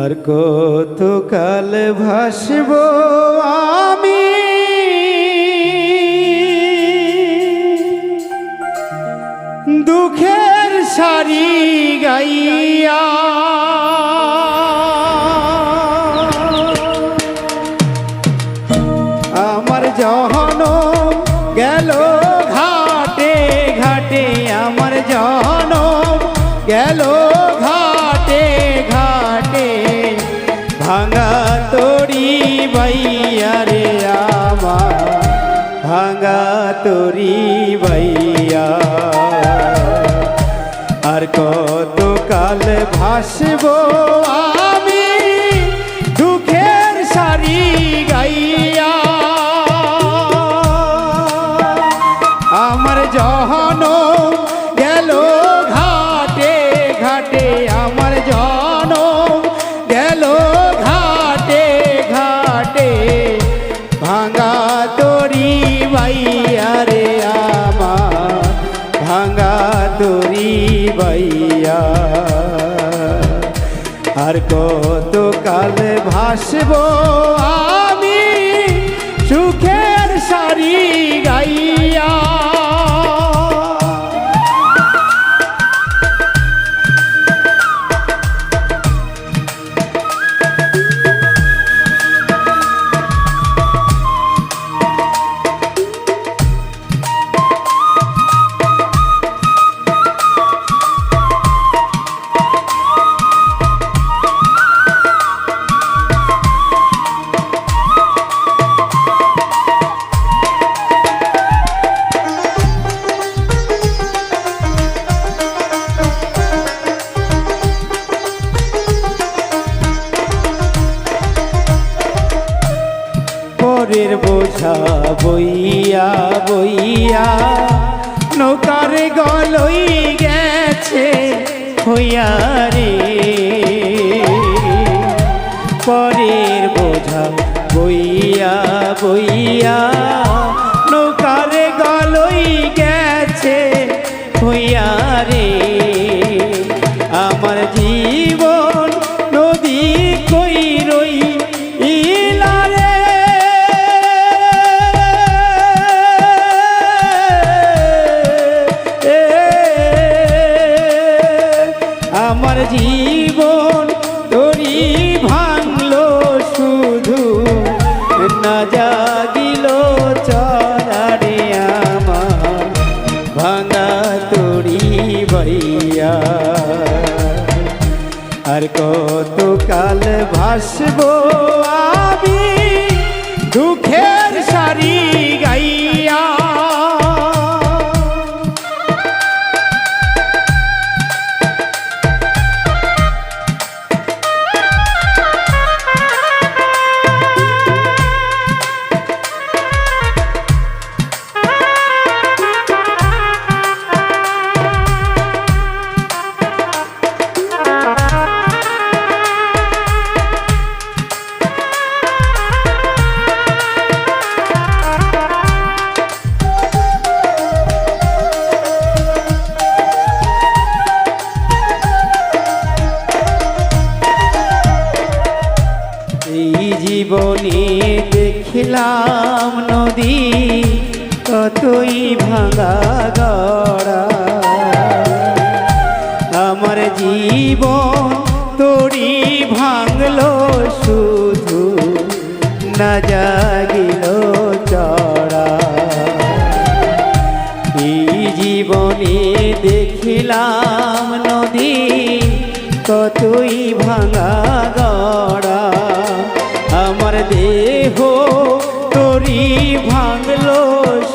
আর কতকাল ভাসব আমি দুঃখের সারি গাইয়া। আমার জনম গেল ঘাটে ঘাটে, আমার জনম গেল ঘাটে ঘাটে, ভাঙা তরি বাইয়া রে আমার, ভাঙা তরি বাইয়া। আর কতকাল ভাসব আমি দুঃখের সারি গাইয়া। আমার জনম গেল ঘাটে ঘাটে, আমার জনম গেল ঘাটে ঘাটে, ভাঙা তরি বাইয়া রে আমার, ভাঙা তরি বাইয়া। আর কতকাল ভাসব আমি সুখের সারি গাইয়া। পরের বোঝা বইয়া বইয়া নৌকার গলই গেছে হইয়া রে। পরের বোঝা বইয়া বইয়া নৌকার গলই গেছে হইয়া রে। আমার জীবন নদী কই রই ইলারে, আমার জীবন তরি ভাঙলো শুধু, না জাগিল চরারে আমার, ভাঙা তরি বাইয়া। আর কতকাল ভাসব আমি দুঃখের সারি গাইয়া। এই জীবনে দেখলাম নদী কতই ভাঙা গড়া, আমার জীবন তরি ভাঙলো শুধু, না জাগিল চড়া। এই জীবনে দেখলাম নদী কতই ভাঙা গড়া, আমার দেহ তরি ভাঙলো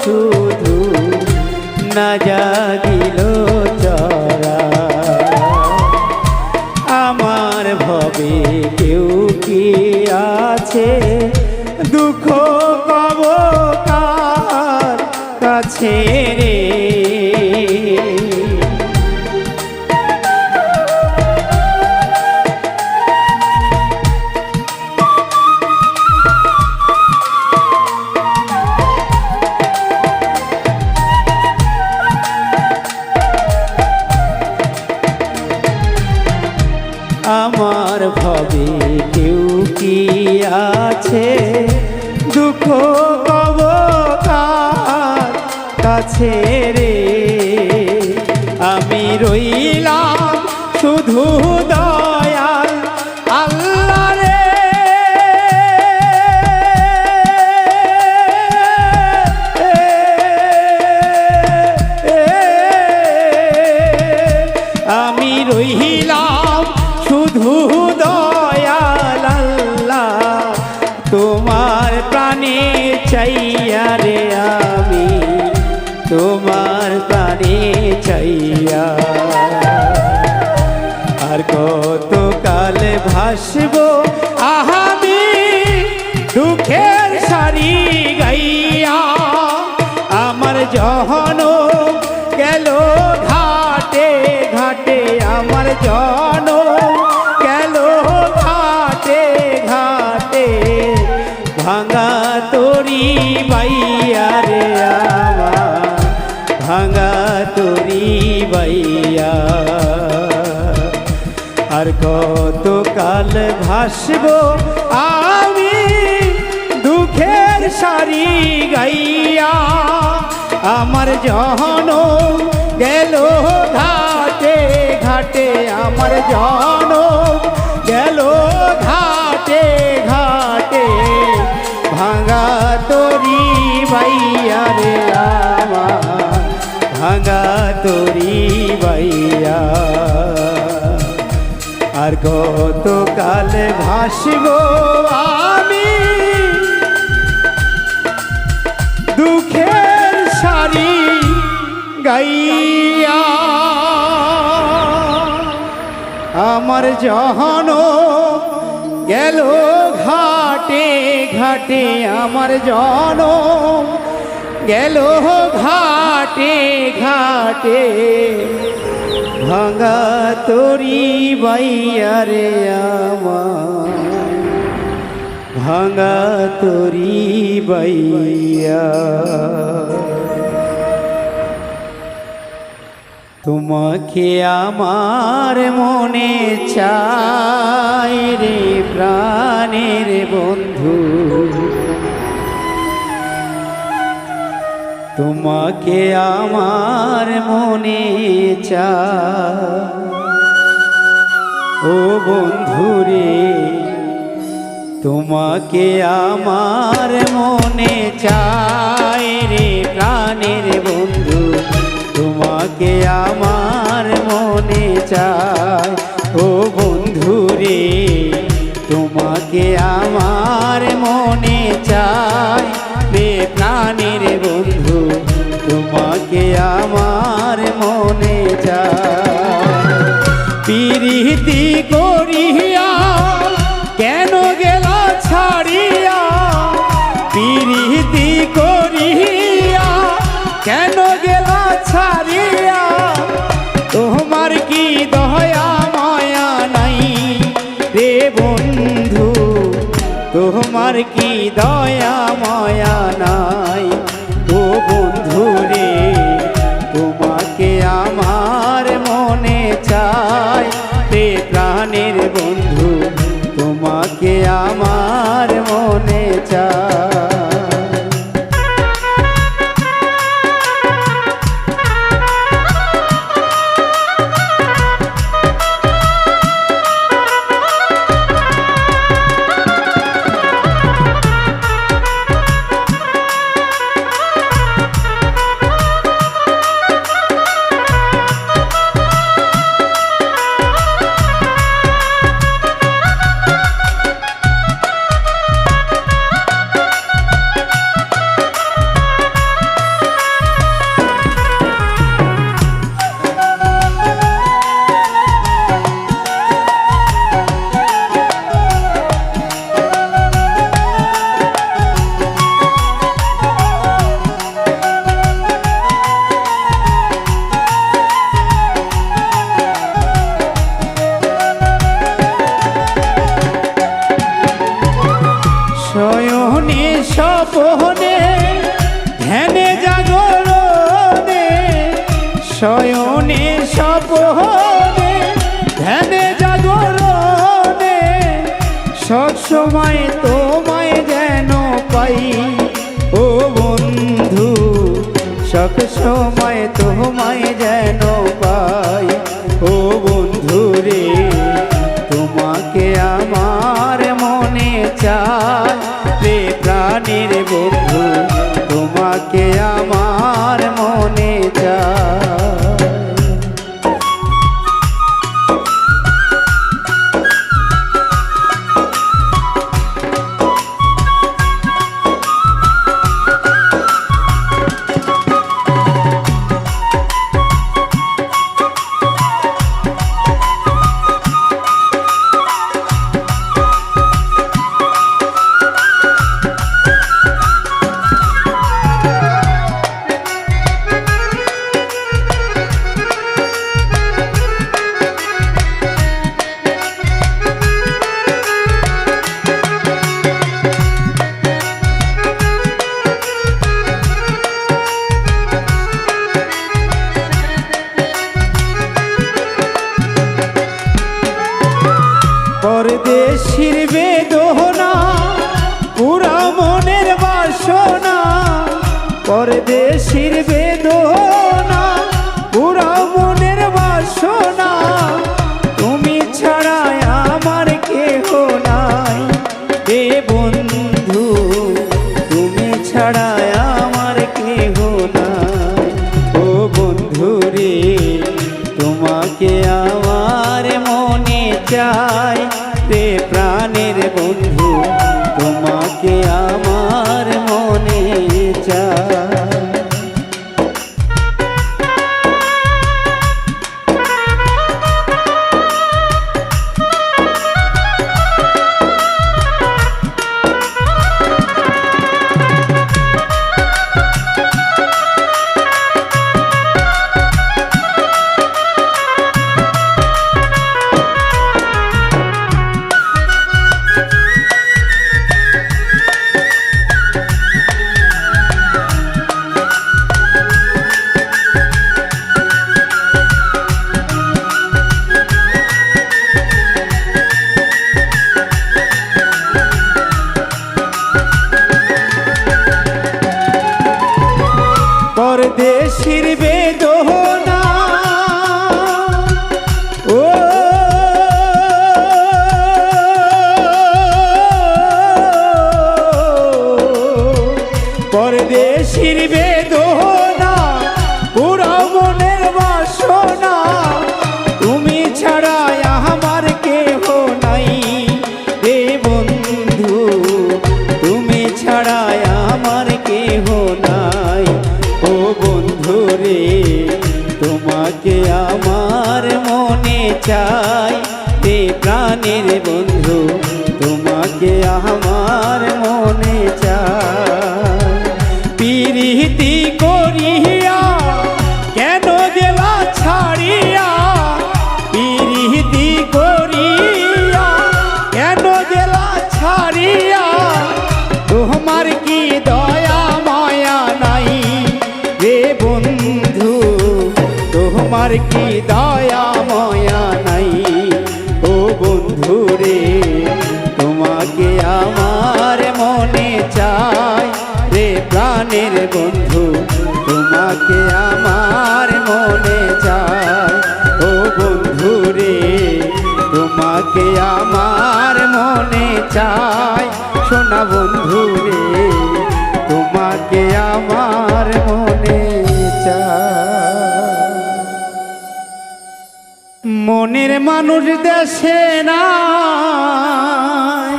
শুধু, না জাগিল চরা। আমার ভবে কেউ কি আছে, দুঃখ কব কার কাছে রে। আমার ভবে কেউ কি আছে, দুঃখ কব কার কাছে রে। আমি রইলাম শুধু দয়াল আল্লাহ রে। আমি রইলাম শুধু দয়াল আল্লাহ, তোমার প্রাণে চাইয়া রে। আমি তোমার প্রাণে চাইয়া, আর কত কাল ভাসবো আমি দুঃখের সারি গাইয়া। আমার জহন গেল ঘাটে ঘাটে, আমার জন গেল ঘাটে ঘাটে, ভাঙা তরি বাইয়া রে আমার, ভাঙা তরি বাইয়া। আর কত কাল ভাসবো আমি দুঃখের সারি গাইয়া। আমার জহন গেল ঘাটে ঘাটে, আমার জন গেল ঘাটে ঘাটে, ভাঙা তরি বাইয়া রে আমার, ভাঙা তরি বাইয়া। আর কত কাল ভাসবো আমি দুঃখের সারি গাইয়া। আমার জহন গেল ঘাটে ঘাটে, আমার জন গেল ঘাটে ঘাটে, ভাঙা তরি বাইয়া রে আমার, ভাঙা তরি বাইয়া। তোমাকে আমার মনে চাই রে প্রাণের বন্ধু, তোমাকে আমার মনে চাই ও বন্ধুরে। তোমাকে আমার মনে চাই রে প্রাণের বন্ধু, তোমাকে আমার মনে চাই ও বন্ধুরে। তোমাকে আমার মনে চাই রে প্রাণের বন্ধু, তোমাকে আমার মনে চাই। প্রীতি করিয়া কেন গেলা ছাড়িয়া, প্রীতি করিয়া কেন গেলা ছাড়িয়া। তোমার কি দয়া মায়া নাই রে বন্ধু, তোমার কি দয়া মায়া নাই ও বন্ধু রে। তোমাকে আমার মনে চাই রে প্রাণের বন্ধু, তোমাকে আমার মনে চাই। স্বপনে ধ্যানে জাগরণে, শয়নে স্বপনে ধ্যানে জাগরণে, সব সময় তোমায় যেন পাই ও বন্ধু, সব সময় তোমায় যেন পাই ও বন্ধু রে। তোমাকে আমার মনে চাই রে প্রাণের বন্ধু, তোমাকে আমার মনে চাই। পরদেশির বেদনা পুরা মনের বাসনা, পরদেশির বেদনা পুরা মনের বাসনা, তুমি ছাড়া আমার কেহ নাই এ বন্ধু, তুমি ছাড়া আমার কেহ নাই ও বন্ধু রে। তোমাকে আমার মনে চাই রে প্রাণের বন্ধু, তোমাকে আমার মনে চাই। পরদেশির বেদনা ও পরদেশির বেদনা পুরা মনের বাসনা, তুমি ছাড়া আমার কেহ নাই রে বন্ধু, তুমি ছাড়া আমার কেহ নাই ও বন্ধু রে। তোমাকে আমার মনে চাই রে প্রাণের বন্ধু, তোমাকে আমার মনে চাই। পিরিতি করিয়া কেন গেলা ছাড়িয়া, পিরিতি করিয়া কেন গেলা ছাড়িয়া, তোমার কি দয়া মায়া নাই রে বন্ধু, তোমার কি দয়া মায়া নাই ও বন্ধু রে। তোমাকে আমার মনে চাই রে প্রাণের বন্ধু, তোমাকে আমার মনে চাই ও বন্ধু রে। তোমাকে আমার মনে চাই সোনা বন্ধু রে, তোমাকে আমার মনে চাই। মনের মানুষ দেশে নাই,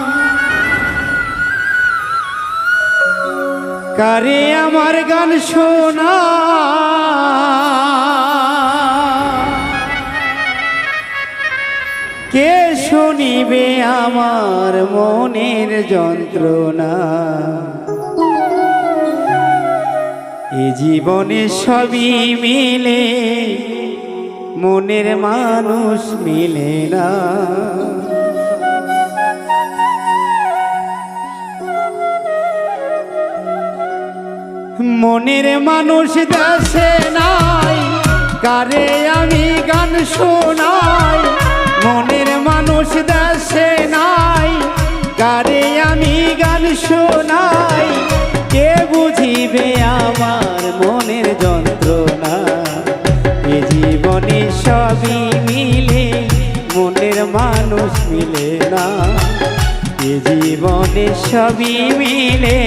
কারে আমার গান শোনা, কে শুনিবে আমার মনের যন্ত্রণা। এ জীবনে সবই মিলে, মনের মানুষ মিলে না। মনের মানুষ দেশে নাই, কারে আমি গান শোনাই। মনের মানুষ দেশে নাই, কারে আমি গান শোনাই, কে বুঝিবে আমার মনের যন্ত্রণা। এ জীবনে সবই মিলে মনের মানুষ মিলে না। এ জীবনে সবই মিলে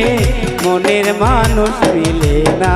মনের মানুষ মিলে না।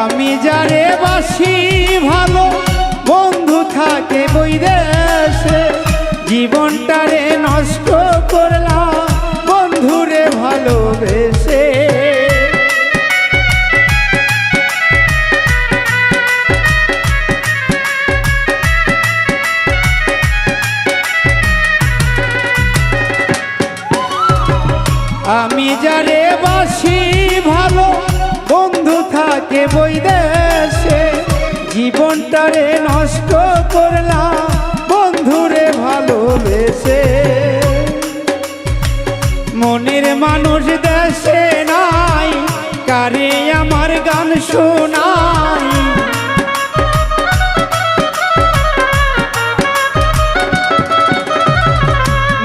আমি যারে বাসি ভালো, বন্ধু থাকে বৈদেশে, জীবনটারে নষ্ট করলাম বন্ধুরে ভালোবেসে। আমি যারে বাসি ভালো, বন্ধু থাকে বৈদেশে, জীবনটারে নষ্ট করলাম বন্ধুরে ভালোবেসে। মনের মানুষ দেশে নাই, কারে আমার গান শোনাই।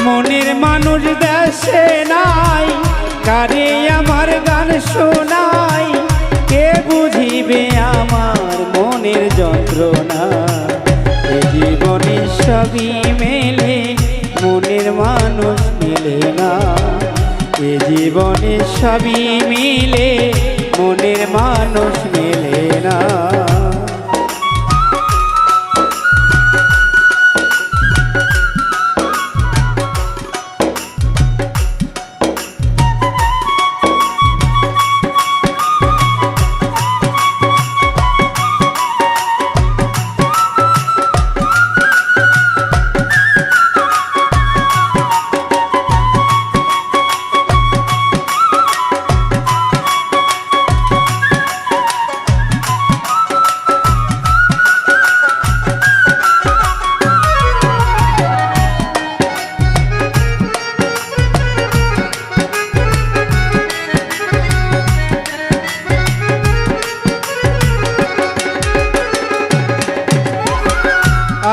মনের মানুষ দেশে নাই, কারে আমার গান শোনাই। কে বুঝিবে আমার মনের যন্ত্রণা। এ জীবনে সবই মেলে মনের মানুষ মিলে না। এ জীবনে সবই মিলে মনের মানুষ মিলে না।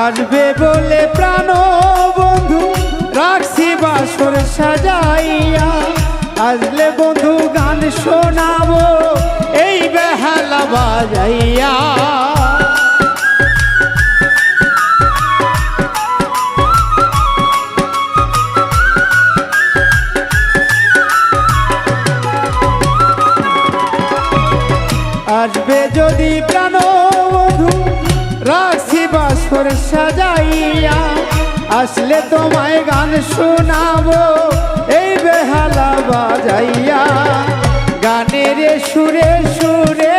আসবে বলে প্রাণ বন্ধু রাখছি বাসর সাজাইয়া। আসলে বন্ধু গান শোনাবো এই বেহালা বাজাইয়া। আসবে যদি প্রাণ বন্ধু রাখছি বাসর সাজাইয়া। আসলে তোমায় গান শোনাবো এই বেহালা বাজাইয়া। গানের সুরে সুরে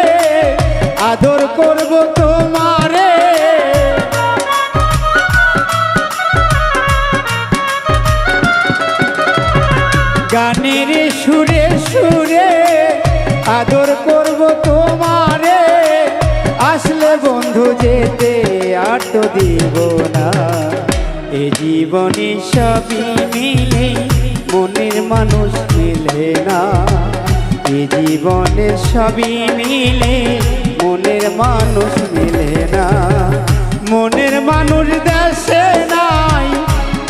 আদর করব তোমারে। গানের সুরে সুরে আদর করব তোমারে। আসলে বন্ধু যেতে আর তো দিব না। এ জীবনে সবই মিলে মনের মানুষ মিলে না। এ জীবনে সবই মিলে মনের মানুষ মিলে না। মনের মানুষ দেশে নাই,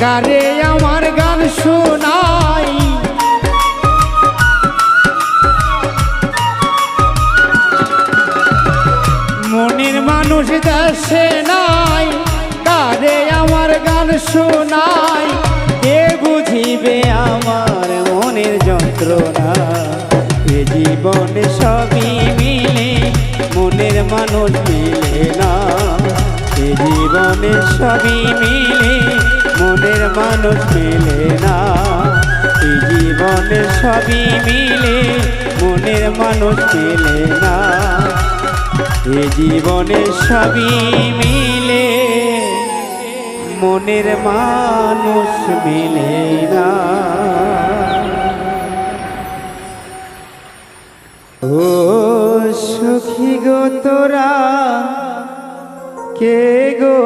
কারে আমার গান শোনাই। মনের মানুষ দেশে নাই, কারে আমার গান শোনাই। কে বুঝিবে আমার মনের যন্ত্রণা। এ জীবনে সবই মিলে মনের মানুষ মিলে না। এ জীবনে সবই মিলে মনের মানুষ মেলে না। এই জীবনে সবই মিলে মনের মানুষ মেলে না। এই জীবনে সবই মিলে মনের মানুষ মেলে না। ও সখী গো তোরা কে গো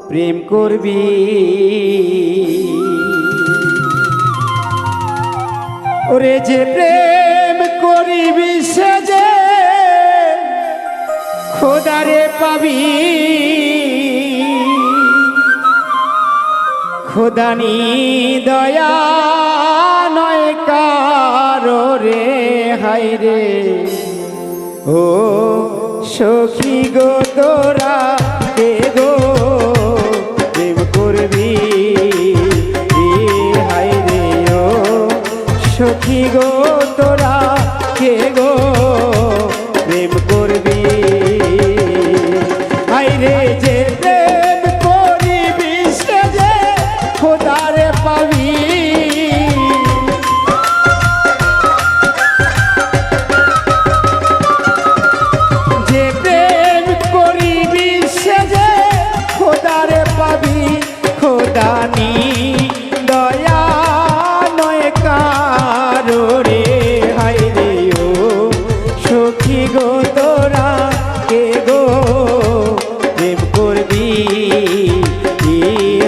প্রেম করবি? ওরে যে প্রেম করিবি সে যে খোদারে পাবি। খোদানি দয়া নয় কারো রে হায় রে। ও সখী গো তোরা কে গো প্রেম করবি? হায় রে ও সখী গো তোরা কে গো প্রেম করবি? হায় রে যে প্রেম করিবি সে যে খোদারে পাবি। যে প্রেম করিবি সে যে খোদারে পাবি। খোদানি দয়া নয় কারো রে হায় রে ও সখী গো তোরা কে গো প্রেম করবি?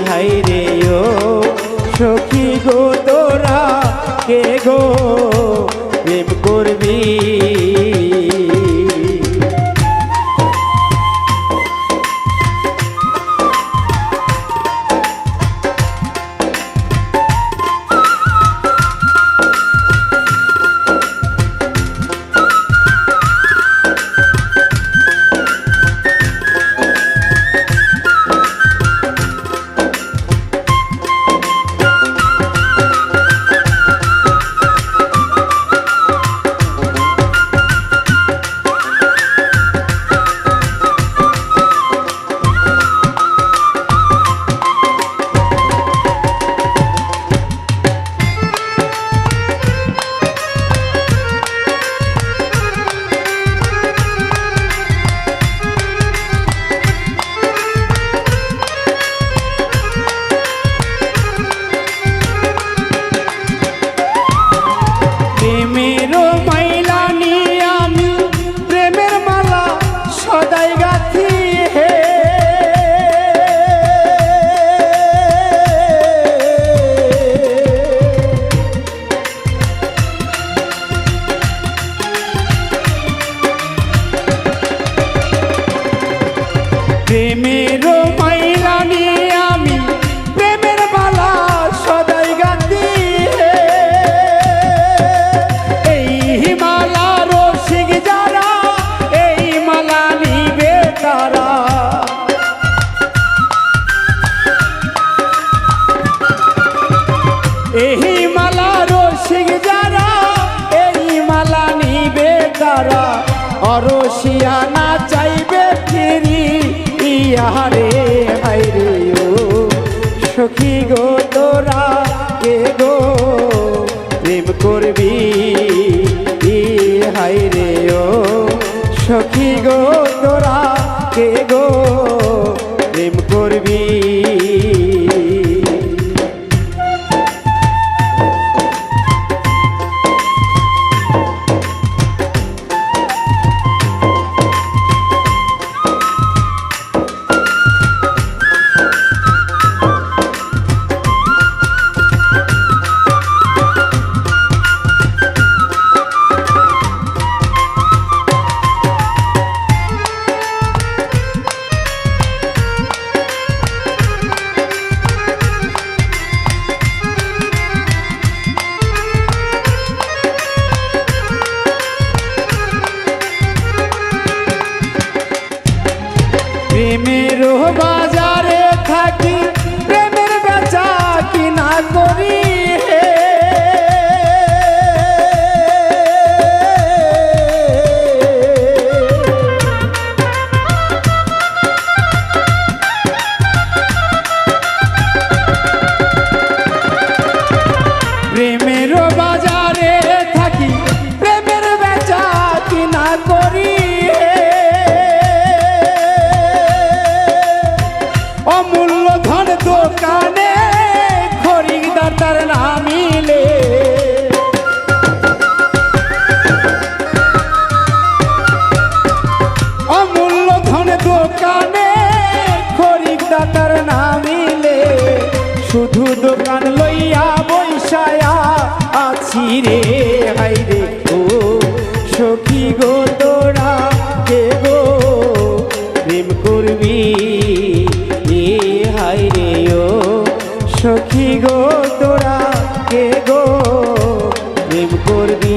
হায় রে ও সখী গো তোরা কে গো প্রেম করবি? প্রেমের মাইলা নিয়ে আমি প্রেমের মালা সদাই গাঁথি। এই মালা রসিক যারা এই মালা নিবে তারা। এই মালা রসিক যারা এই মালা নিবে তারা। অরসিয়া না চাইবে ফিরি ইহারে হায় রে ও সখী গো তোরা কে গো প্রেম করবি? হায় রে ও সখী গো তোরা কে গো প্রেম করবি? প্রেমের বাজারে থাকি প্রেমের বেচা কিনা করি। দোকানে খরিদ্দার না মিলে, শুধু দোকান লইয়া বৈশায়া আছি রে। হাই রে ও সখী গো তোরা কে গো প্রেম করবি, হাই রে ও সখী গো তোরা কে গো প্রেম করবি।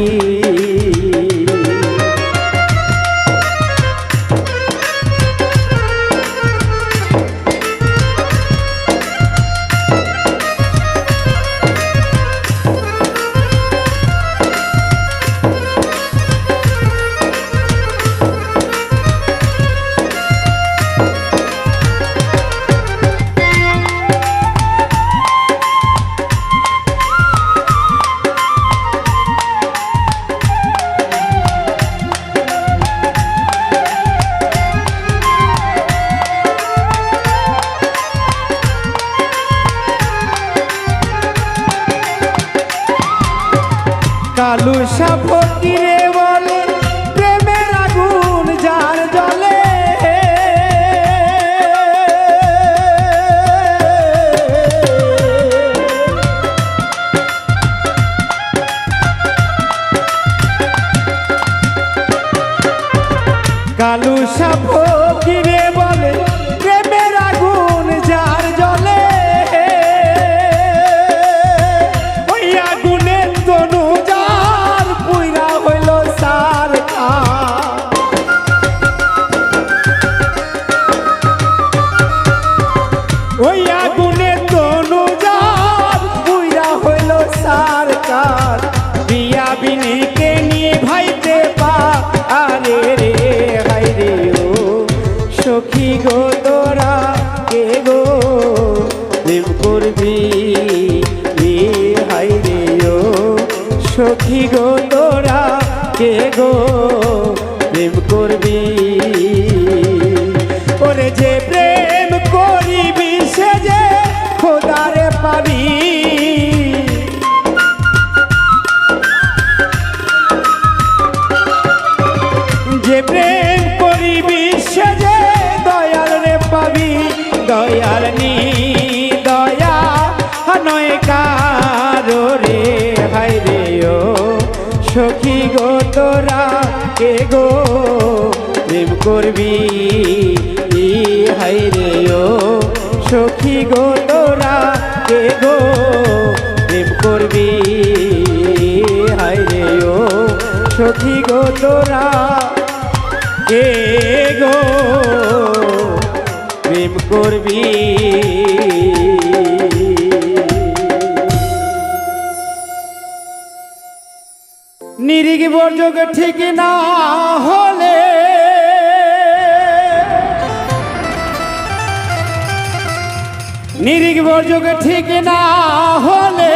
কালু সাফকিরে বলে প্রেমের আগুন যার জলে, কালু সাফকিরে বলে প্রেমের আগুন যার জলে, ওই আগুনে তনু ওই আগুনে তনু যার পুইরা হইল সরকার, বিয়া বিনিকে নিভাইতে পারে রে। হাই রে ও সখী গো তোরা কে গো প্রেম করবি, হাই রে ও সখী গো তোরা কে গো প্রেম করবি। ওরে যে প্রেম করিবি সে যে খোদারে পাবি, যে প্রেম করিবি সে যে দয়াল রে পাবি। দয়াল নি দয়া নয় কারো রে। হাই রে ও সখী গো তোরা কে গো প্রেম করবি, হাই রে ও সখী গো তোরা কে গো প্রেম করবি, হাই রে ও সখী গো তোরা কে গো প্রেম করবি। নিরিগ বর্জক ঠিক না হলে, নিরিগ বর্জক ঠিক না হলে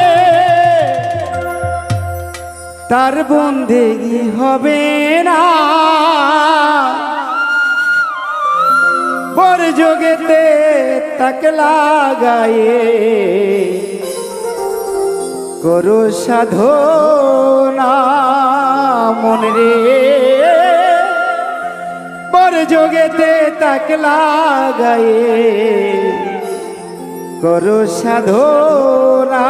তার বন্দেগি হবে না। বর্জগেতে তাক লাগায়ে করো সাধনা মন রে। বর্জগেতে তাক লাগায়ে করো সাধনা।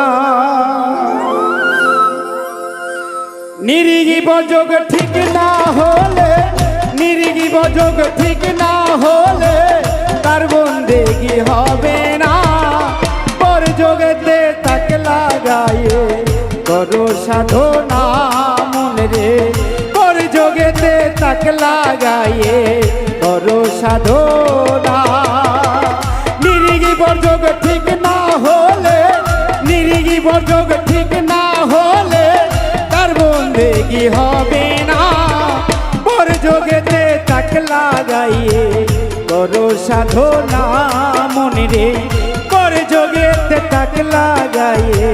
নিরিগি বর্জক ঠিক না হলে, নিরিগি বর্জক ঠিক না হলে তার বন্দেগি হবে না। বর্জগেতে তাক লাগায়ে করো সাধনা মন রে। বর্জগেতে তাক লাগায়ে করো সাধনা। নিরিগি বর্জক ঠিক না হলে, নিরিগি বর্জক ঠিক না হলে তার বন্দেগি হবে না। বর্জগেতে তাক লাগাইয়ে করো সাধনা মন রে। বর্জগেতে তাক লাগাইয়ে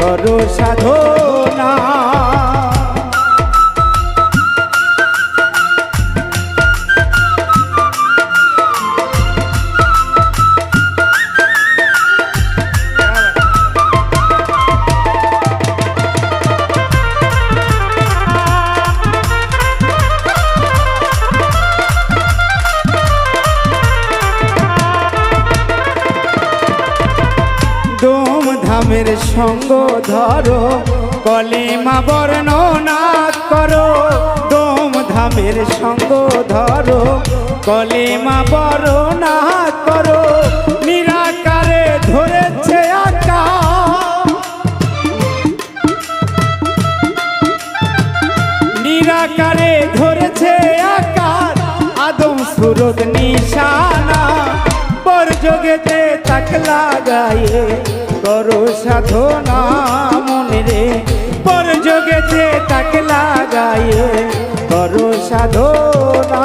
করো সাধনা। ধামের সঙ্গ ধরো কলিমা বর্ণনা করো দম ধামের সঙ্গ ধরো কলিমা বর্ণনা করো নিরাকারে ধরেছে আকাশ নিরাকারে ধরেছে আকাশ আদম সুরত নিশানা পর যোগেতে তাক লাগায়ে করো সাধনা মনে রে পর যোগেতে তাক লাগায়ে করো সাধনা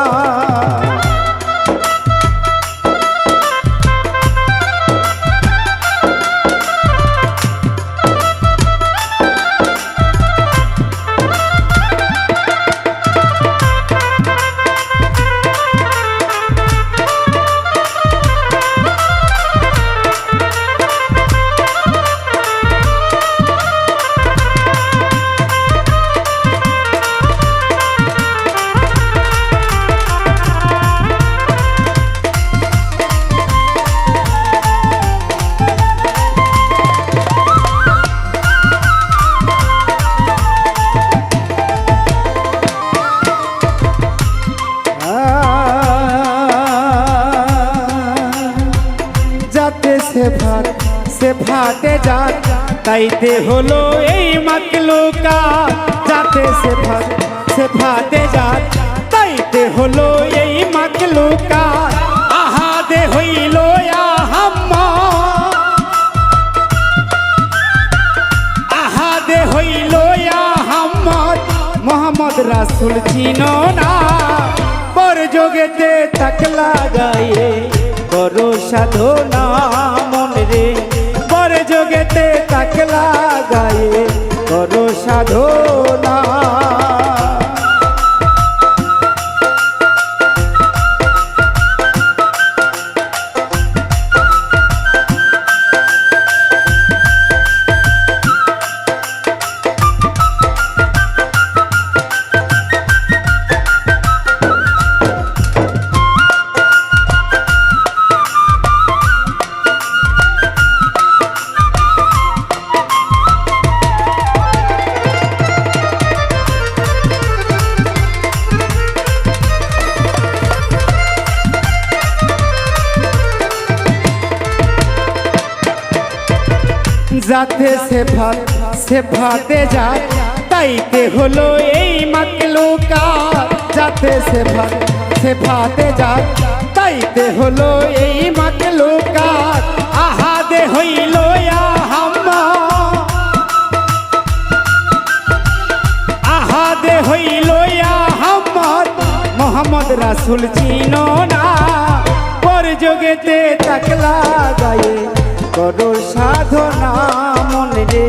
সে ফাটে যাক তাইতে হলো এই মাকলুকা যাতে সে ফাটে যাক তাইতে হলো এই মাকলুকা আহাদে হইল আহাদে হইল আহম্মদ মোহাম্মদ রাসূল চিনো না পর যোগেতে তাক লাগায়ে করো সাধনা মনে রে পর যোগেতে তাক লাগায়ে করো সাধনা যাতে সে ফাটে যায় তাইতে হলো এই মাকলুকা যাতে সে ফাটে যায় তাইতে হলো এই মাকলুকা আহাদে হইল আহাদে হইল আহম্মদ মোহাম্মদ রাসূল চিনো না পর যোগেতে তাক লাগায়ে করো সাধনা মনে রে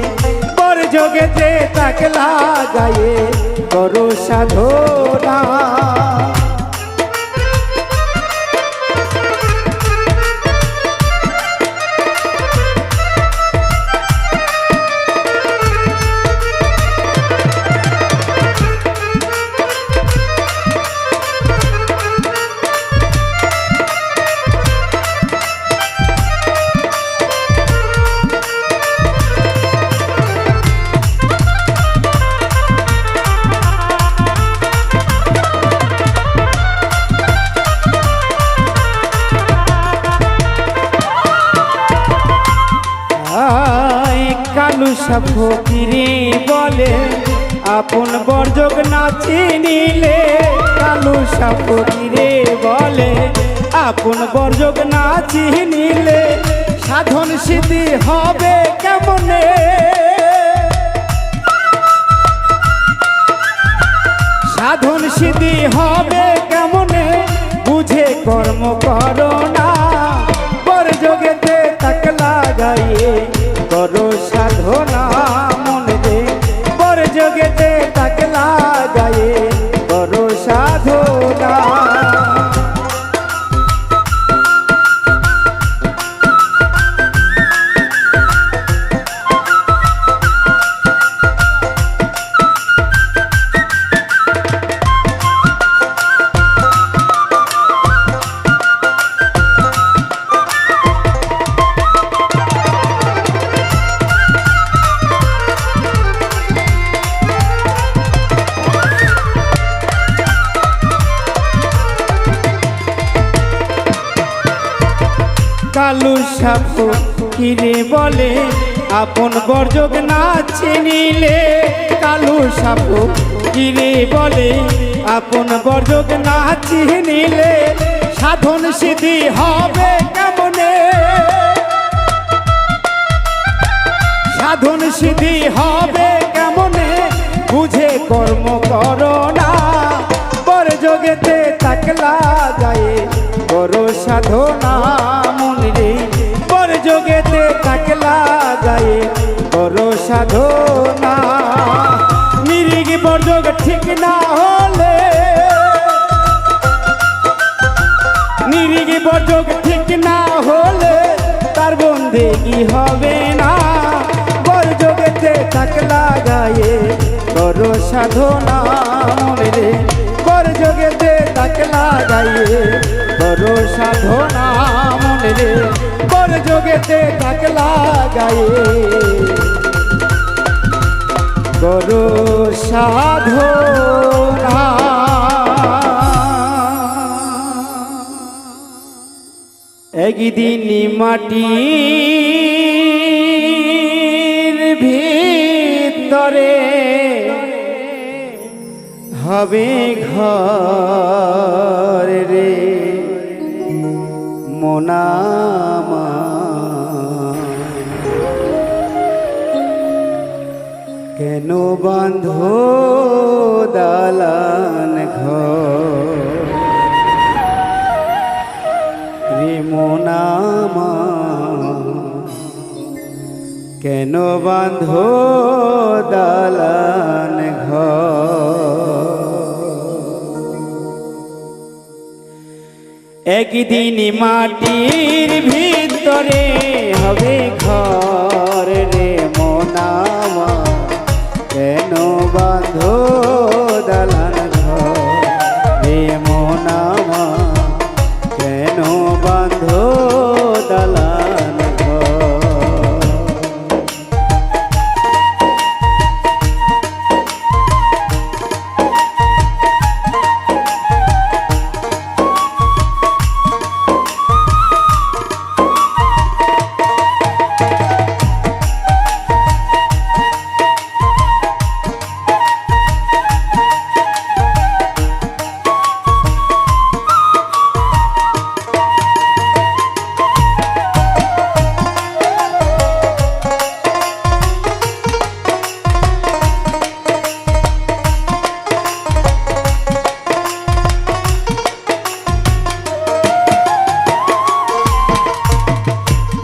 পর যোগেতে তাক লাগায়ে করো সাধনা কালুসা ফকিরি বলে আপন বর্জক না চিনিলে কালুসা ফকিরি বলে আপন বর্জক না চিনিলে সাধন সিদ্ধি হবে কেমনে সাধন সিদ্ধি হবে কেমনে বুঝে কর্ম করো না পর যোগেতে তাক লাগায়ে করো সাধনা মনে রে পর যোগেতে তাক লাগায়ে করো সাধনা কালু সাপ কিরে বলে আপন বর্জক না চিনিলে, কালু সাপ কিরে বলে আপন বর্জক না চিনিলে, সাধন সিদ্ধি হবে কেমনে, সাধন সিদ্ধি হবে কেমনে, বুঝে কর্ম করো না, বর্জগেতে তাকলা যায় করো সাধনা মন রে, বর্জগেতে তাকলা যায় করো সাধনা। নিরিগ বর্জগ ঠিক না হলে, নিরিগ বর্জগ ঠিক না হলে তার বন্দেগি হবে না, বর্জগেতে তাকলা গায়ে করো সাধনা মন রে, বর্জগেতে তাকলা গায়ে করো সাধনা মন রে, বর্জগেতে তাকলা গায়ে করো সাধনা। একদিন মাটির ভিতরে হবে ঘর রে মোনামা, কেন বাঁধো দালান ঘর রে মোনামা, কেন বাঁধো দালান ঘর। একদিন মাটির ভিতরে হবে ঘর রে মোনামা, কেন বাঁধো দালান ঘর রে মোনামা, কেন বাঁধো দালান ঘর।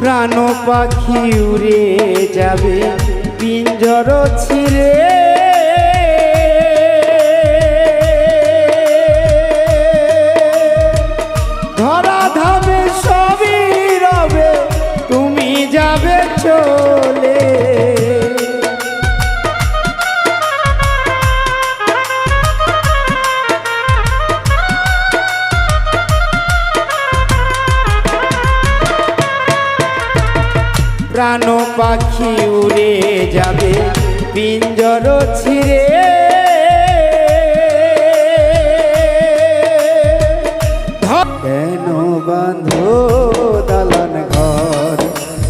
প্রাণ পাখি উড়ে যাবে পিঞ্জর ছিঁড়ে, ধরা ধামে সবই রবে তুমি যাবে চলে, প্রাণ পাখি উড়ে যাবে পিঞ্জর ছিঁড়ে, কেন বাঁধো দালান ঘর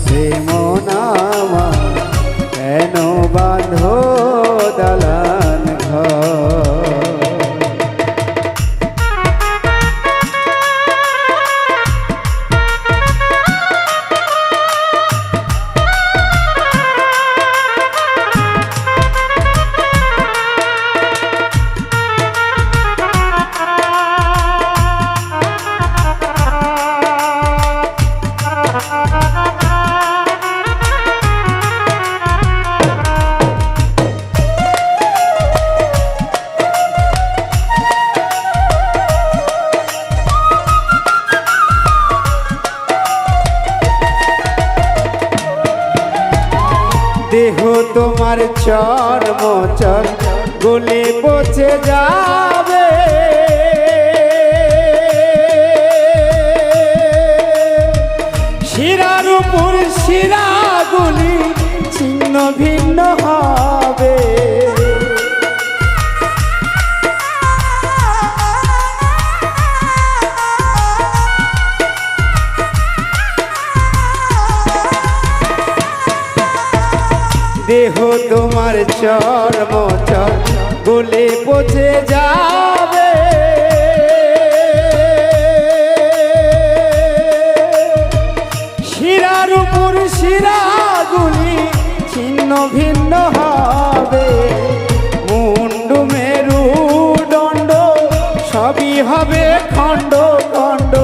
রে মোনামা, কেন বাঁধো দালান ঘর। দেহ তোমার চর্ম চর গলে পচে যাবে, শিরার উপর শিরাগুলি ছিন্ন ভিন্ন হবে, দেহ তোমার চর্ম চর গলে পচে যাবে, শিরার উপর শিরাগুলি ছিন্ন ভিন্ন হবে, মুন্ডু মেরু দণ্ড সবই হবে খণ্ড খণ্ড।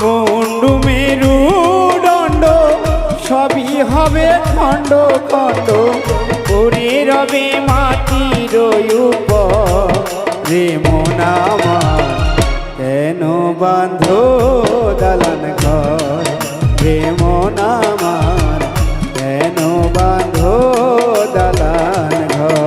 মুন্ডু মেরু দণ্ড সবই হবে খণ্ড খণ্ড, পড়ে রবে মাটির উপর রে মন আমার, কেন বাঁধো দালান ঘর রে মন আমার, কেন বাঁধো দালান ঘর।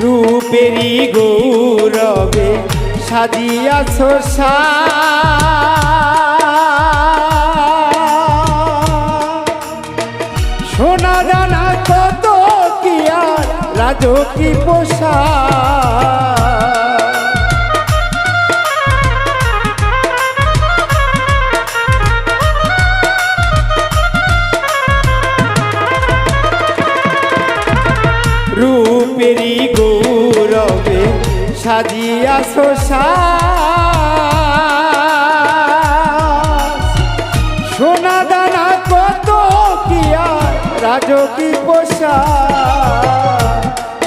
রূপেরি গৌরবে সাজিয়াছ সোনা দানা কত কি আর রাজকি পোষা, রূপেরি গৌরবে সাজিয়াছ সোনা দানা কত কি আর রাজকি পোষা,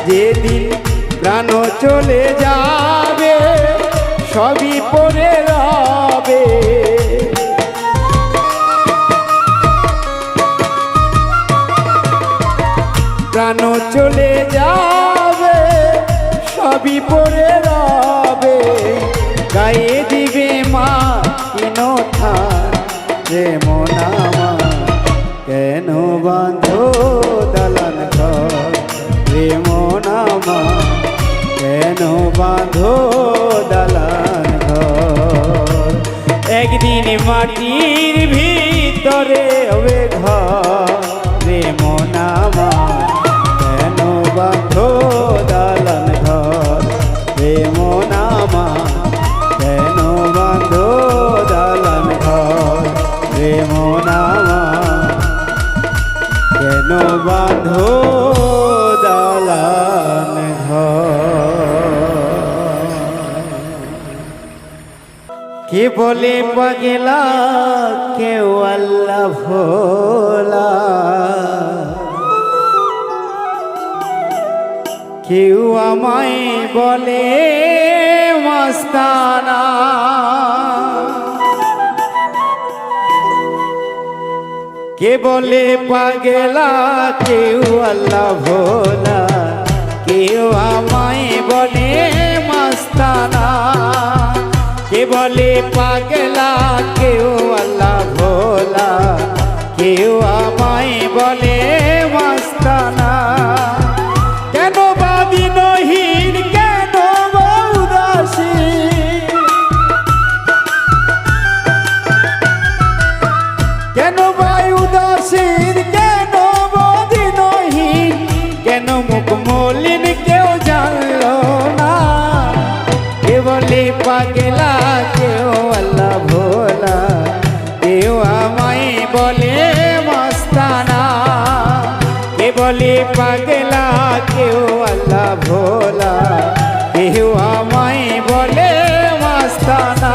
যেদিন প্রাণ চলে যাবে সবই পড়ে রবে, প্রাণ চলে যাবে সবই পড়ে রবে, গায়ে দিবে মা কিনো থান রে মন আমার, কেন বাঁধো দালান ঘর রে মন আমার, কেন বাঁধো দালান ঘর। একদিন মাটির ভিতরে হবে ঘর রে মন আমার, কেন বাঁধো দালান ঘর রে মন আমার, কেন বাঁধো দালান ঘর রে মন আমার, কেন বাঁধো দালান ঘর। কে বলে পাগলা কেউ আল্লাহ ভোলা, কেউ আমায় বলে মস্তানা, কে বলে পাগলা কেউ আল্লাহ ভোলা, কেউ আমায় বলে মস্তানা, কে বলে পাগলা কেউ আল্লাহ ভোলা, কেউ আমায় বলে মস্তানা, কেন বা বিনহীন কেন বা উদাসী, কেন বা উদাসীন কেন বা দিনহীন, কেন মুখ মলিন কেউ জানলো না, কে বলে পাগলা কেউ আল্লাহ ভোলা, কেউ আমায় বলে মস্তানা, কে বলে পাগলা কেউ আল্লাহ ভোলা, কেউ আমায় বলে মস্তানা।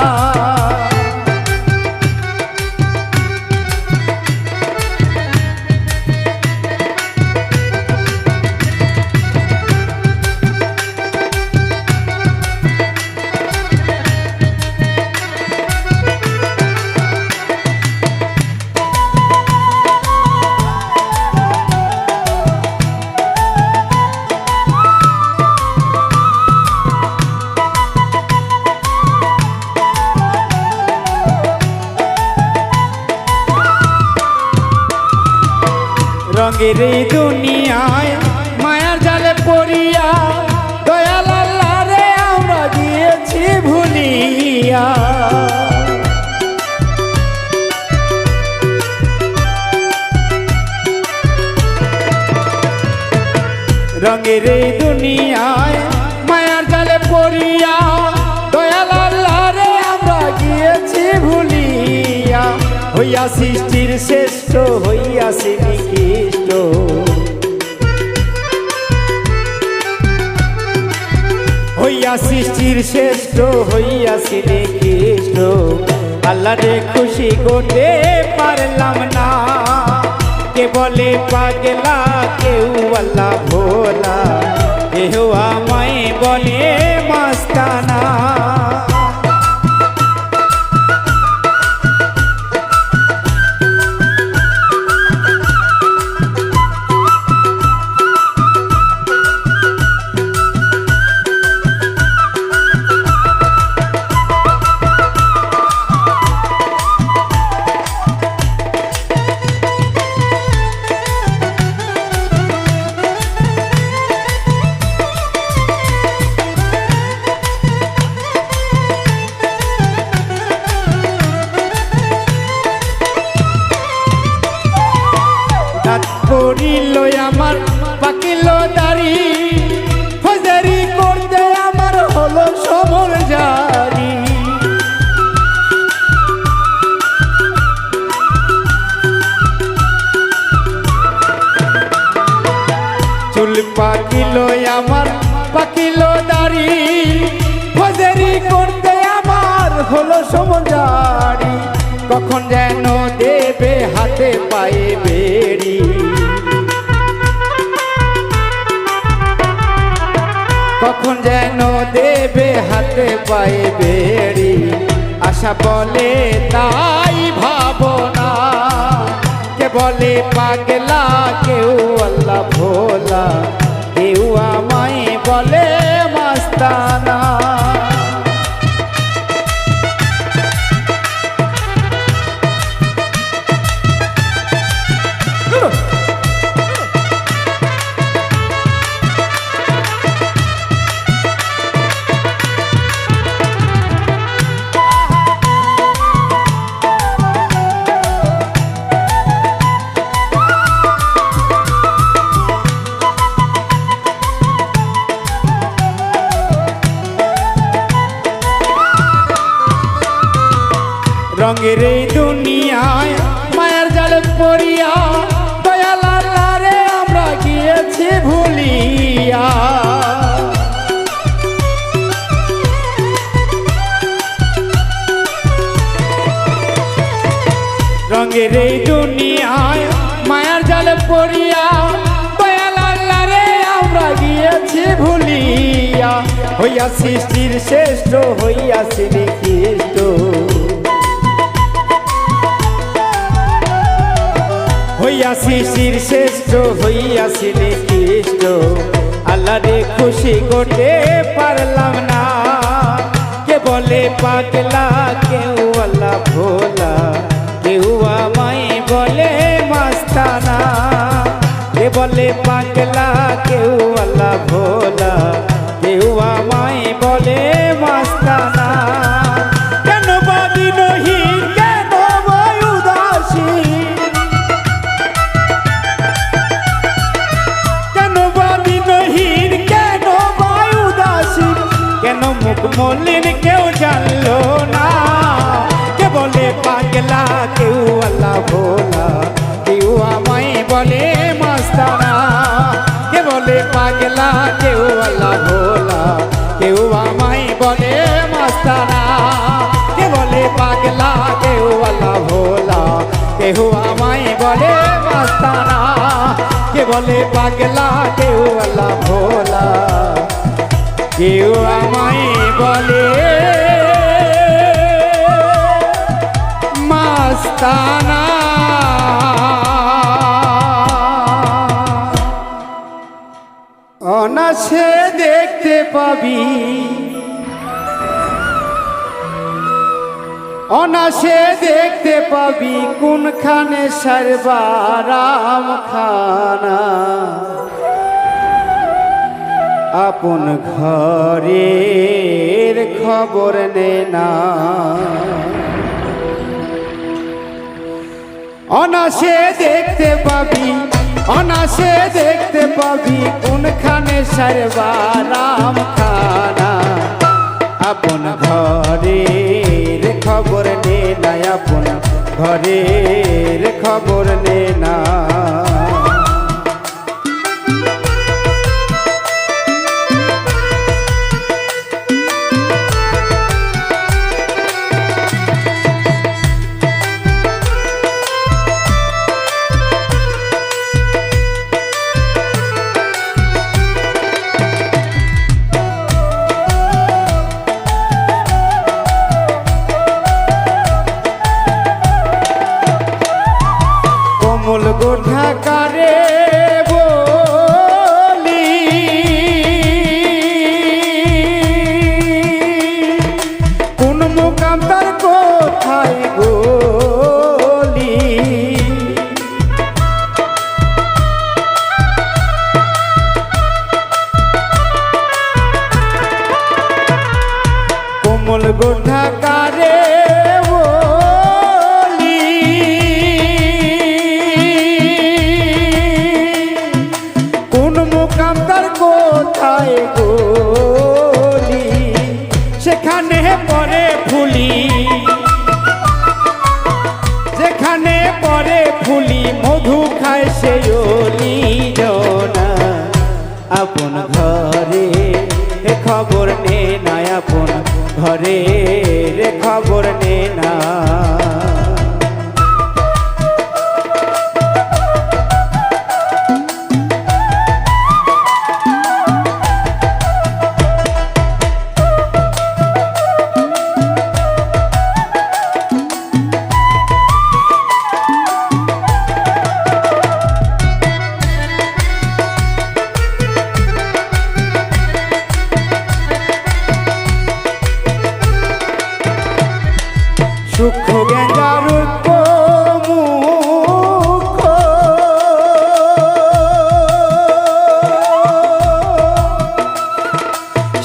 রঙের এই দুনিয়ায় মায়ার জালে পড়িয়া দয়াল আল্লাহ রে আমরা গিয়েছি ভুলিয়া। রঙের এই দুনিয়ায় মায়ার জালে পড়িয়া দয়াল আল্লাহ রে আমরা গিয়েছি ভুলিয়া। হইয়া সৃষ্টির শ্রেষ্ঠ হইয়াছি নিকৃষ্ট, হইয়া সৃষ্টির শ্রেষ্ঠ হইয়াছি নিকৃষ্ট। আল্লাহ রে খুশি করতে পারলাম না, কে বলে পাগলা কেউ আল্লাহ ভোলা, কেহ আমায় বলে মাস্তানা। পড়িল আমার পাকিল দাড়ি, ফজরি করতে আমার হলো সমর জারি। চুল পাকিল আমার পাকিল দাড়ি, ফজরি করতে আমার হলো সমর জারি। কখন যেন দেবে হাতে পায়ে বেড়ি, কখন যেন দেবে হাতে পায়ে বেড়ি। আশা বলে তাই ভাবনা, কে বলে পাগলা কেউ আল্লাহ ভোলা, কেউ আমায় বলে মাস্তানা। রঙের এই দুনিয়ায় মায়ার জালে পড়িয়া দয়াল আল্লাহ রে আমরা গিয়েছি ভুলিয়া। রঙের এই দুনিয়ায় মায়ার জালে পড়িয়া দয়াল আল্লাহ রে আমরা গিয়েছি ভুলিয়া। হইয়া সৃষ্টির শ্রেষ্ঠ হইয়াছি নিকৃষ্ট, হইয়া সৃষ্টির শ্রেষ্ঠ হইয়াছি নিকৃষ্ট। আল্লাহ রে খুশি করতে পারলাম না, কে বলে পাগলা কেউ আল্লাহ ভোলা, কেউ আমায় বলে মাস্তানা। কে বলে পাগলা কেউ আল্লাহ ভোলা, কেউ আমায় বলে মাস্তানা। কেন বাদিনহীন কেন বয় উদাসী, কেন মুখ মলিন কেউ জানলো না। কে বলে পাগলা কেউ আল্লাহ ভোলা, কেউ আমায় বলে মাস্তানা। কে বলে পাগলা কেউ আল্লাহ ভোলা, কেউ আমায় বলে মাস্তানা। কে বলে পাগলা কেউ আল্লাহ ভোলা, কেউ আমায় বলে মাস্তানা। কে বলে পাগলা কেউ আল্লাহ ভোলা, কেউ আমায় বলে মাস্তানা। অনাসে দেখতে পাবি অনাসে দেখতে পাবি কোনখানে সর্বারাম খানা আপন ঘরের খবর নে না অনাসে দেখতে পাবি অনাসে দেখতে পাবি কোনখানে সর্বারাম খানা আপন ঘরের খবর নে না আপন ঘরের খবর নে না কমল গোঠা কারে বলি কোন মুকাম তার কোথায় গলি কমল গোঠা কারে সেখানে পরে ফুলি যেখানে পরে ফুলি মধু খায় সে অলি জনা আপন ঘরে খবর নে না আপন ঘরে খবর নে না সূক্ষ্ম জ্ঞান মুখ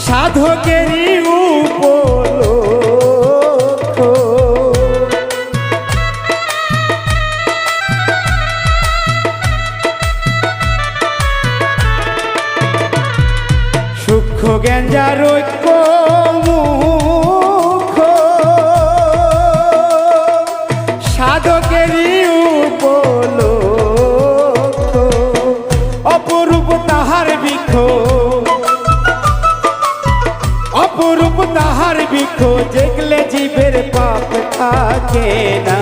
সাধকেরই উপলক্ষ সূক্ষ্ম জ্ঞান যার ঐক্য সাধকেরই উপলক্ষ অপরূপ তাহার বৃক্ষ অপরূপ তাহার বৃক্ষ দেখলে জীবের পাপ থাকে না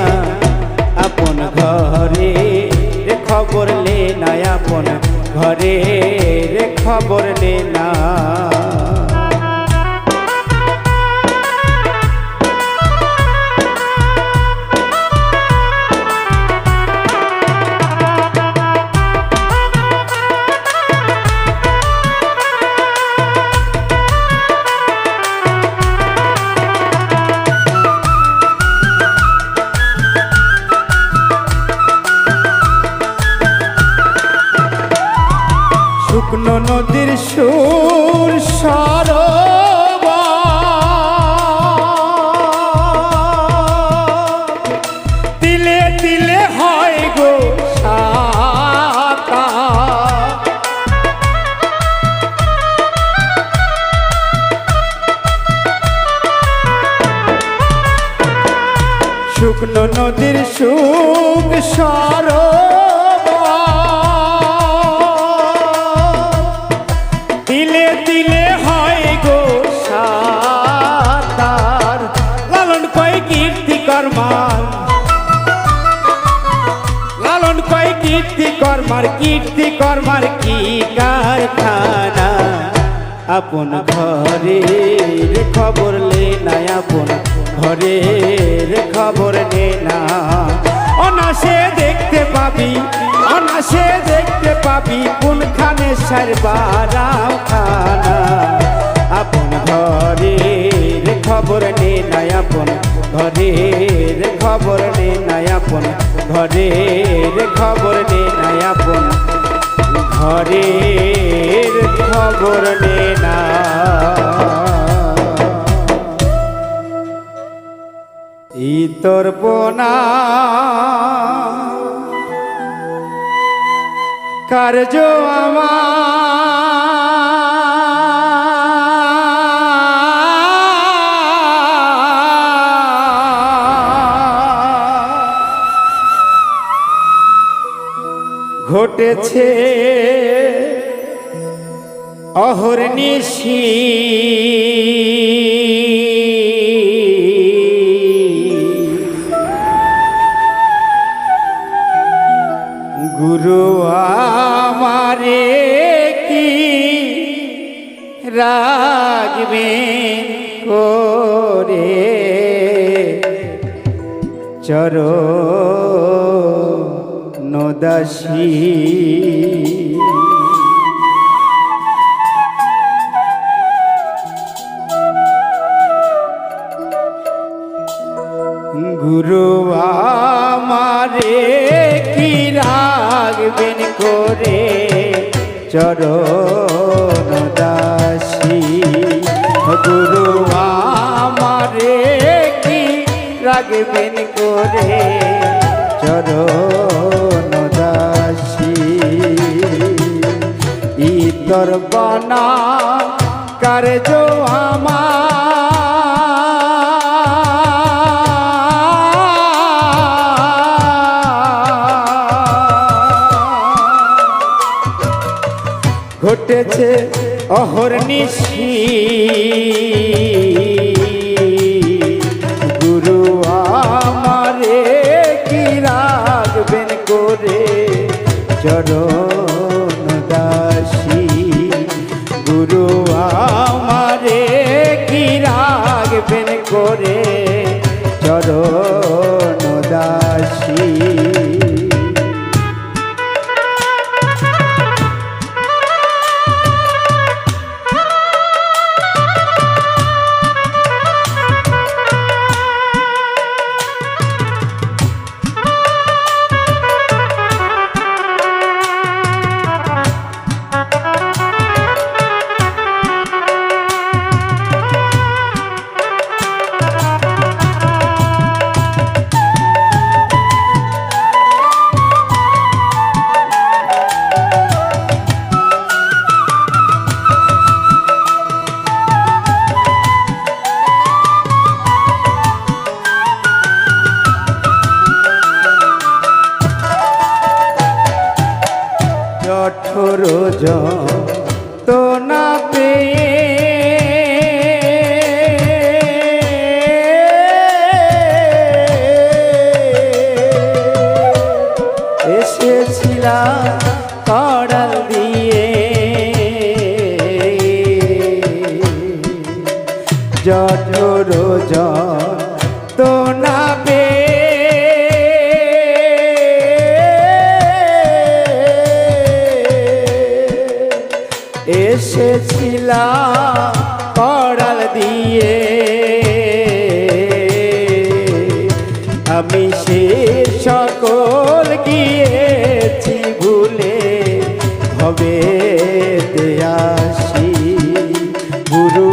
আপন ঘরে খবর লে না আপন ঘরে খবর লে না শুকনো নদীর সুর সরোবর তিলে তিলে হয় গো সাতা শুকনো নদীর সুখ তিলে তিলে হয় গো সাতার লালন কয় কীর্তি কর্মার লালন কয় কীর্তি কর্মার কি কারখানা আপন ঘরের খবর লে না আপন ঘরের খবর নে না অনাসে দেখতে পাবি অনাসে দেখতে পাবি কোনখানে সর্বারাম খানা আপন ঘরের খবর নে না আপন ঘরের খবর নে নায়াপন, ঘরের খবর নে নায়াপন, ঘরের খবর নে না। ইতর বোনা কার্য ঘটেছে অহর্নিশি, গুরু আমারে কি রাখবেন করে চরণ দাসী। গুরু আমারে কি রাখবেন করে চরণ দাসী, গুরু আমারে কি রাখবেন করে চরণ দাসী। ইতর বনা কার্য ঘটেছে অহর্নিশি, গুরু আমারে কি রাখবেন করে চরণ দাসী, গুরু আমারে কি রাখবেন করে চরণ দাসী। কঠোর তো না পেয়ে এসেছিলাম কড়াল দিয়ে, জঠোর তো না পেয়ে এসেছিলাম কড়াল দিয়ে, আমি সে সকল গিয়েছি ভুলে হবে আসি, গুরু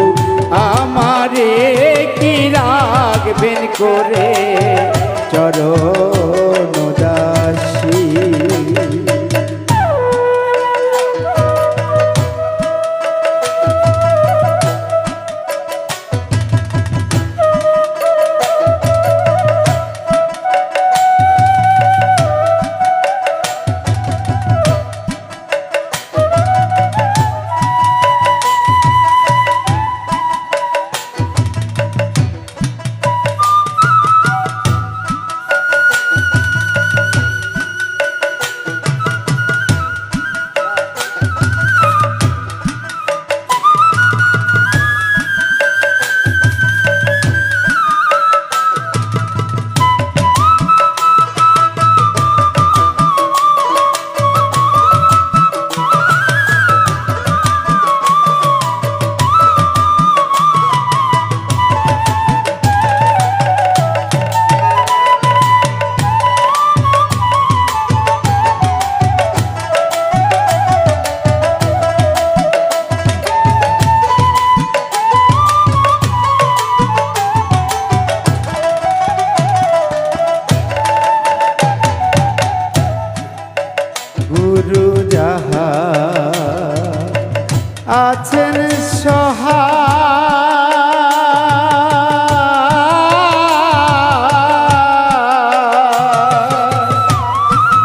আমারে কি রাখবেন করে চরণ দাসী। গুরু যাহা আছেন সহায়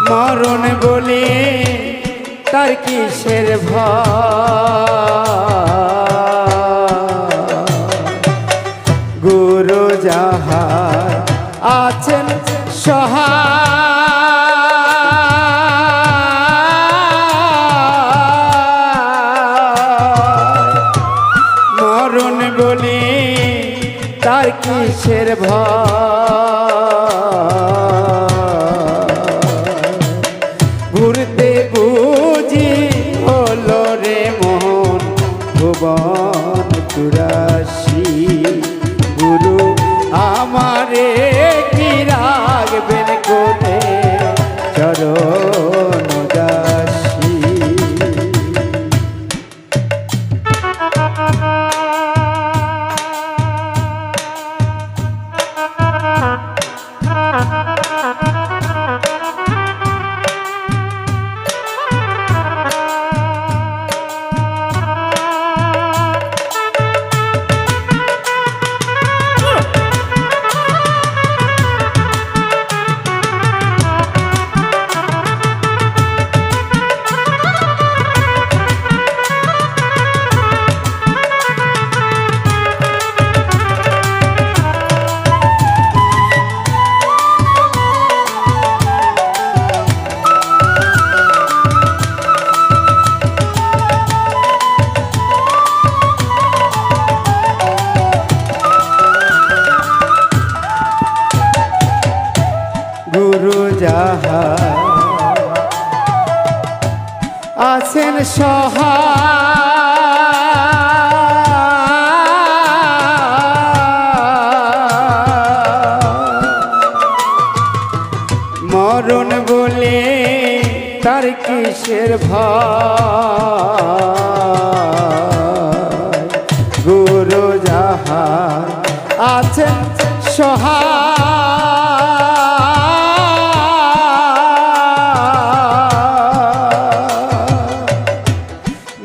মরণ বলে তার কিসের ভয় গুরু যাহা আছেন সহায় মরণ বলে তার কিসের ভয় ঘুরতে বুঝি হলো রে মন ভুবন চুরাশি গুরু আমারে কি রাখবেন কোনে চরণ দাসী গুরু যাহা আছেন সহায় মরণ বলে তার কিসের ভয় গুরু যাহা আছেন সহায়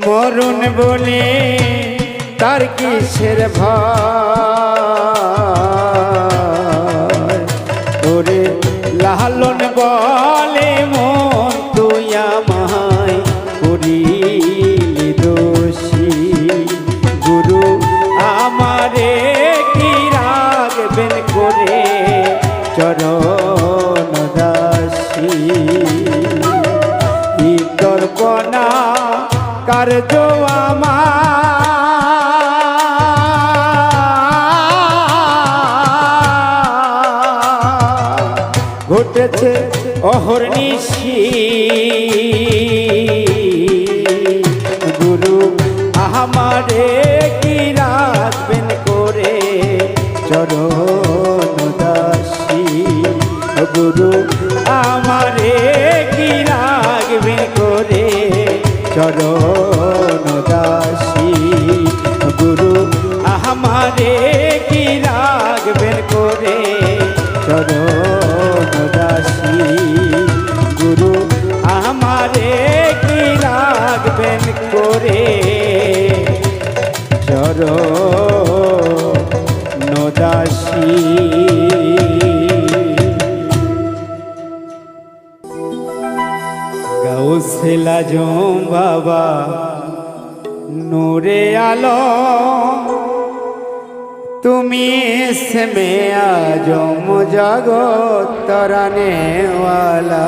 মরণ বলে তার কিসের ভয় ওরে লালন বলে মন তুই আমায় করিলি দোষী গুরু আমারে কি রাখবেন করে চরণ দাসী দর্পণা কার্য আমার ঘটেছে অহর্নিশি গুরু আমারে কি রাখবেন করে চরণ দাসী গুরু আমারে কি রাখবেন করে চরণ দাসী গুরু আমারে কি রাখবেন করে চরণ দাসী গুরু আমারে কি রাখবেন করে চরণ দাসী গাউসে আজম বাবা নূরে আলো তুমি ইসমে আজম জগত তরানে वाला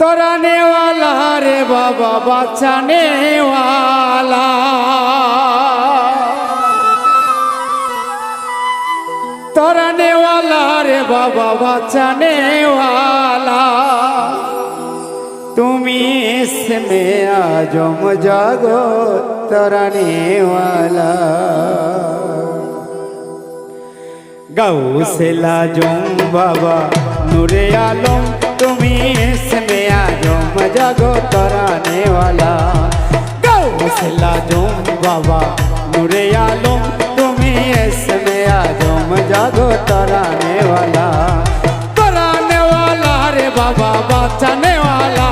तराने वाला रे बाबा बचाने वाला तराने वाला रे बाबा बचाने वाला तुमी इसमें आजम जागो तराने वाला गौसे लाजम बाबा नूरे आलम तुमी इसमें आजम जागो तराने वाला गौसे लाजम बाबा नूरे आलम तुमी इसमें आजम जागो तराने वाला বাঁচানে वाला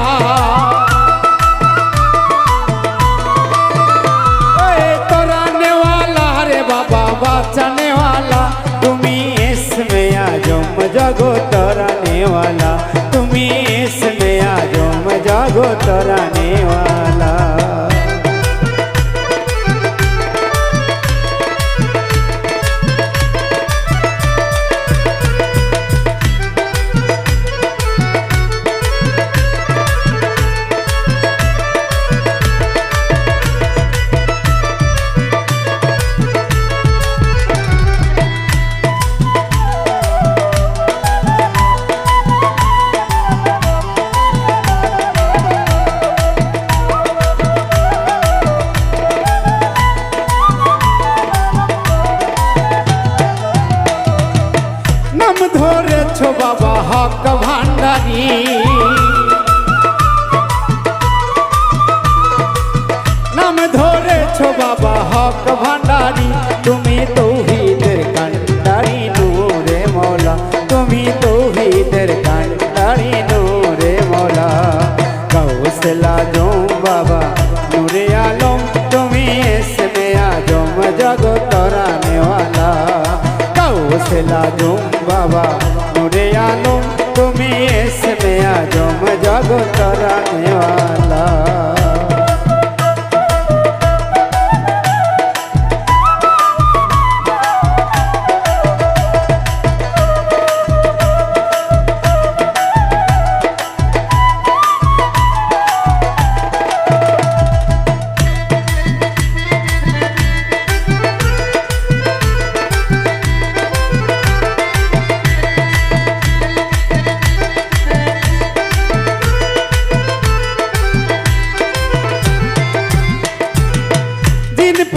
तोराने वाला रे बाबा बाँचाने वाला तुम्ही इसमें आजम जागो तोराने वाला तुम्ही इसमें आजम जागो तोराने वाला नाम धरेছো बाबा हक भांडारी नाम धरेছো बाबा हक भांडारी তুমি তৌহিদের কান্ডারি নূরে মওলা তুমি তৌহিদের কান্ডারি নূরে মওলা গাউসলা জম বাবা নূরে আলম তুমি ইসমে আজম জগত তরানে वाला गाउसला जम बाबा नूरे आलम तुम्ही इसमें आजम जागो तराने वाला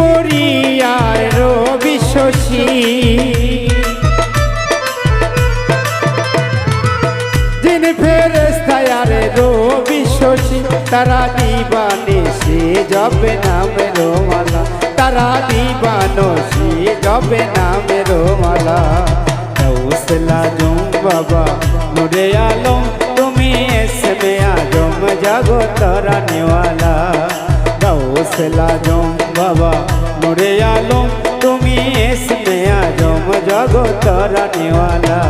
পরিয়ার রবি শশী দিন ফেরেশতায়ার রবি শশী তারা দিবানে সে যাবে নামের মালা তারা দিবানো সে যাবে নামের মালা গাউসলা জম বাবা নূরে আলম তুমি ইসমে আজম জাগো তরানে वाला गाउसला जम बाबा नूरे आलम तुम्ही इसमें आजम जागो तराने वाला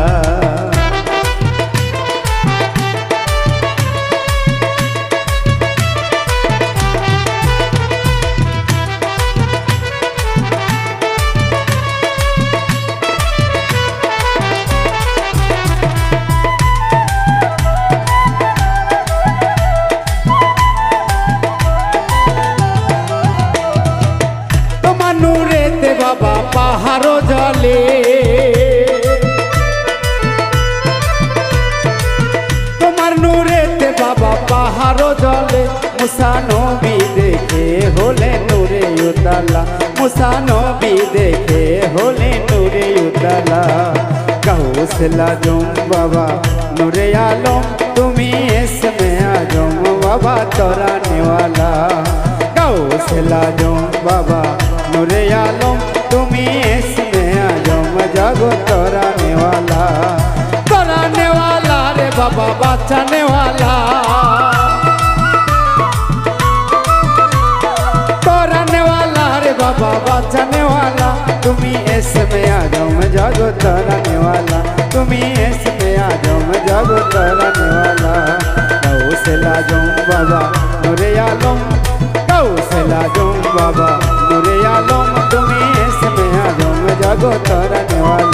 নূরেতে বাবা পাহাড় জলে তোমার নূরেতে বাবা পাহাড় জলে মুসা নবী দেখে হলে নূরে উতালা মুসা নবী দেখে হলে নূরে উতালা গাউসলা জম বাবা নূরে আলম তুমি ইসমে আজম বাবা তরানে वाला गाउसला जम बाबा नूरे आलम तुम्ही इसमें आजम जागो तराने वाला रे बाबा बाँचाने वाला तराने वाला रे बाबा बाँचाने वाला तुम्ही इसमें आजम जागो तराने वाला तुम्ही इसमें आजम जागो तराने वाला गाउसला जम बाबा नूरे आलम गाउसला जम बाबा नूरे आलम तुम्ही इसमें आजम जागो तराने वाला